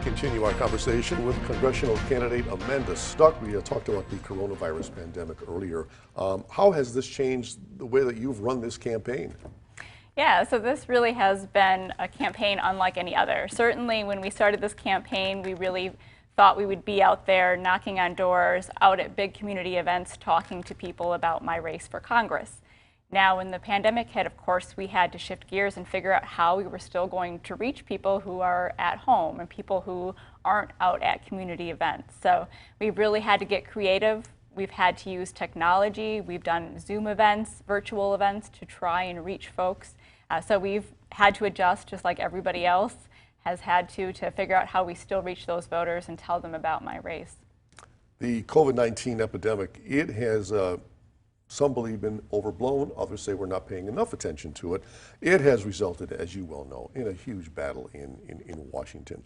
continue our conversation with congressional candidate Amanda Stuck. We talked about the coronavirus pandemic earlier. How has this changed the way that you've run this campaign? Yeah, so this really has been a campaign unlike any other. Certainly when we started this campaign, we really thought we would be out there knocking on doors, out at big community events, talking to people about my race for Congress. Now, when the pandemic hit, of course, we had to shift gears and figure out how we were still going to reach people who are at home and people who aren't out at community events. So we've really had to get creative. We've had to use technology. We've done Zoom events, virtual events to try and reach folks. So we've had to adjust just like everybody else has had to figure out how we still reach those voters and tell them about my race. The COVID-19 epidemic, it has some believe been overblown, others say we're not paying enough attention to it. It has resulted, as you well know, in a huge battle in Washington.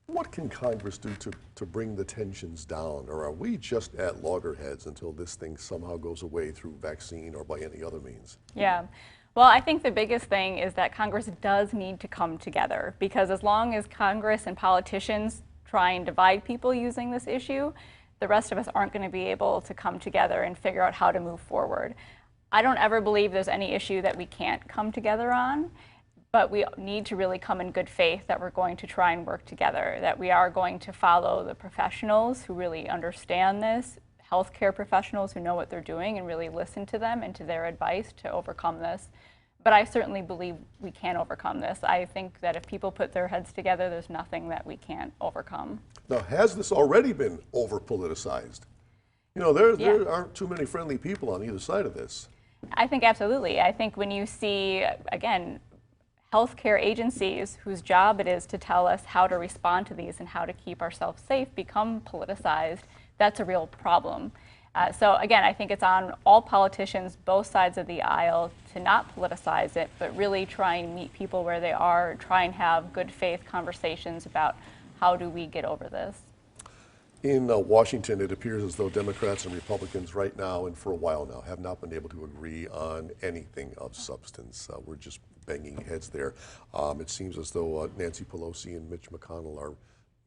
What can Congress do to bring the tensions down, or are we just at loggerheads until this thing somehow goes away through vaccine or by any other means? Yeah. Well, I think the biggest thing is that Congress does need to come together, because as long as Congress and politicians try and divide people using this issue, the rest of us aren't going to be able to come together and figure out how to move forward. I don't ever believe there's any issue that we can't come together on, but we need to really come in good faith that we're going to try and work together, that we are going to follow the professionals who really understand this, healthcare professionals who know what they're doing, and really listen to them and to their advice to overcome this. But I certainly believe we can overcome this. I think that if people put their heads together, there's nothing that we can't overcome. Now, has this already been over-politicized? You know, there aren't too many friendly people on either side of this. I think absolutely. I think when you see, again, healthcare agencies whose job it is to tell us how to respond to these and how to keep ourselves safe become politicized, that's a real problem. So again, I think it's on all politicians, both sides of the aisle, to not politicize it, but really try and meet people where they are, try and have good faith conversations about how do we get over this. In Washington, it appears as though Democrats and Republicans right now and for a while now have not been able to agree on anything of substance. We're just banging heads there. It seems as though Nancy Pelosi and Mitch McConnell are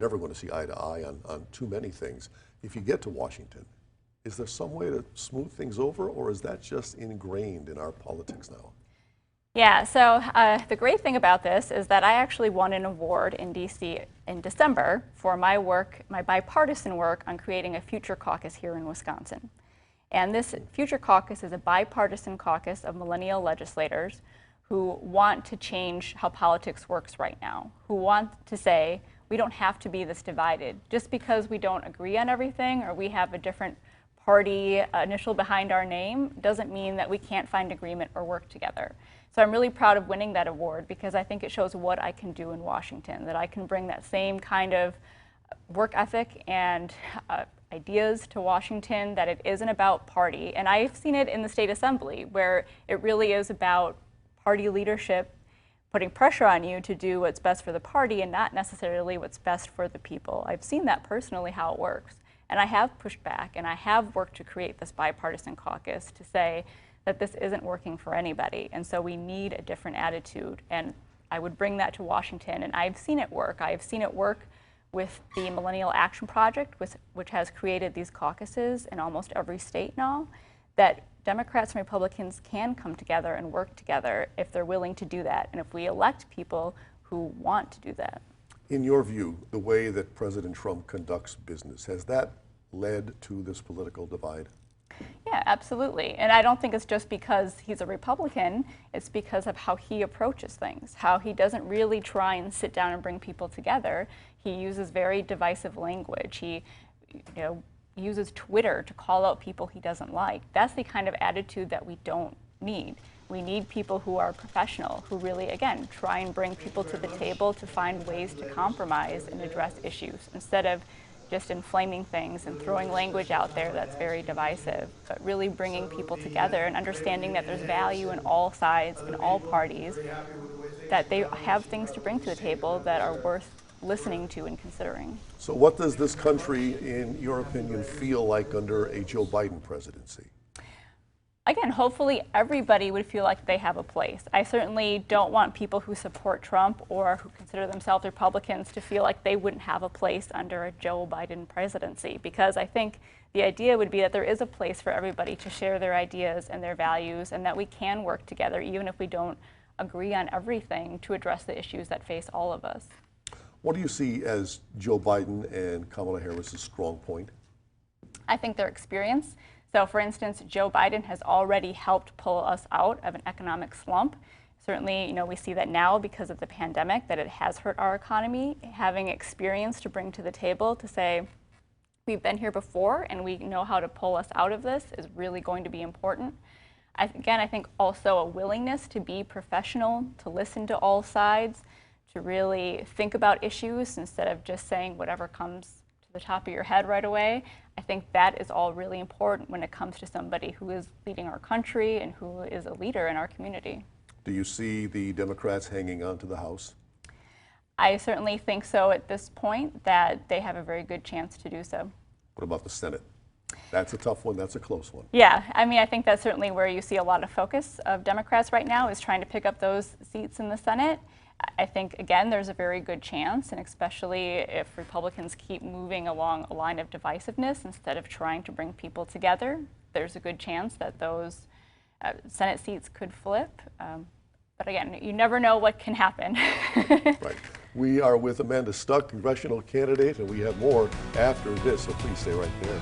never going to see eye to eye on too many things. If you get to Washington, is there some way to smooth things over, or is that just ingrained in our politics now? Yeah, so the great thing about this is that I actually won an award in DC in December for my work, my bipartisan work on creating a future caucus here in Wisconsin. And this future caucus is a bipartisan caucus of millennial legislators who want to change how politics works right now, who want to say, we don't have to be this divided. Just because we don't agree on everything or we have a different party initial behind our name doesn't mean that we can't find agreement or work together. So I'm really proud of winning that award because I think it shows what I can do in Washington, that I can bring that same kind of work ethic and ideas to Washington, that it isn't about party. And I've seen it in the state assembly where it really is about party leadership putting pressure on you to do what's best for the party and not necessarily what's best for the people. I've seen that personally, how it works. And I have pushed back, and I have worked to create this bipartisan caucus to say that this isn't working for anybody, and so we need a different attitude. And I would bring that to Washington, and I've seen it work. I've seen it work with the Millennial Action Project, which has created these caucuses in almost every state now, that Democrats and Republicans can come together and work together if they're willing to do that, and if we elect people who want to do that. In your view, the way that President Trump conducts business, has that led to this political divide? Yeah, absolutely. And I don't think it's just because he's a Republican, it's because of how he approaches things, how he doesn't really try and sit down and bring people together. He uses very divisive language. He uses Twitter to call out people he doesn't like. That's the kind of attitude that we don't need. We need people who are professional, who really, again, try and bring people to the table to find ways to compromise and address issues instead of just inflaming things and throwing language out there that's very divisive, but really bringing people together and understanding that there's value in all sides, in all parties, that they have things to bring to the table that are worth listening to and considering. So what does this country, in your opinion, feel like under a Joe Biden presidency? Again, hopefully everybody would feel like they have a place. I certainly don't want people who support Trump or who consider themselves Republicans to feel like they wouldn't have a place under a Joe Biden presidency, because I think the idea would be that there is a place for everybody to share their ideas and their values, and that we can work together even if we don't agree on everything to address the issues that face all of us. What do you see as Joe Biden and Kamala Harris's strong point? I think their experience. So for instance, Joe Biden has already helped pull us out of an economic slump. Certainly, we see that now because of the pandemic, that it has hurt our economy. Having experience to bring to the table to say, we've been here before and we know how to pull us out of this is really going to be important. Again, I think also a willingness to be professional, to listen to all sides, to really think about issues instead of just saying whatever comes to the top of your head right away. I think that is all really important when it comes to somebody who is leading our country and who is a leader in our community. Do you see the Democrats hanging on to the House? I certainly think so at this point, that they have a very good chance to do so. What about the Senate? That's a tough one. That's a close one. Yeah, I mean, I think that's certainly where you see a lot of focus of Democrats right now, is trying to pick up those seats in the Senate. I think, again, there's a very good chance, and especially if Republicans keep moving along a line of divisiveness instead of trying to bring people together, there's a good chance that those Senate seats could flip. But again, you never know what can happen. Right. We are with Amanda Stuck, congressional candidate, and we have more after this, so please stay right there.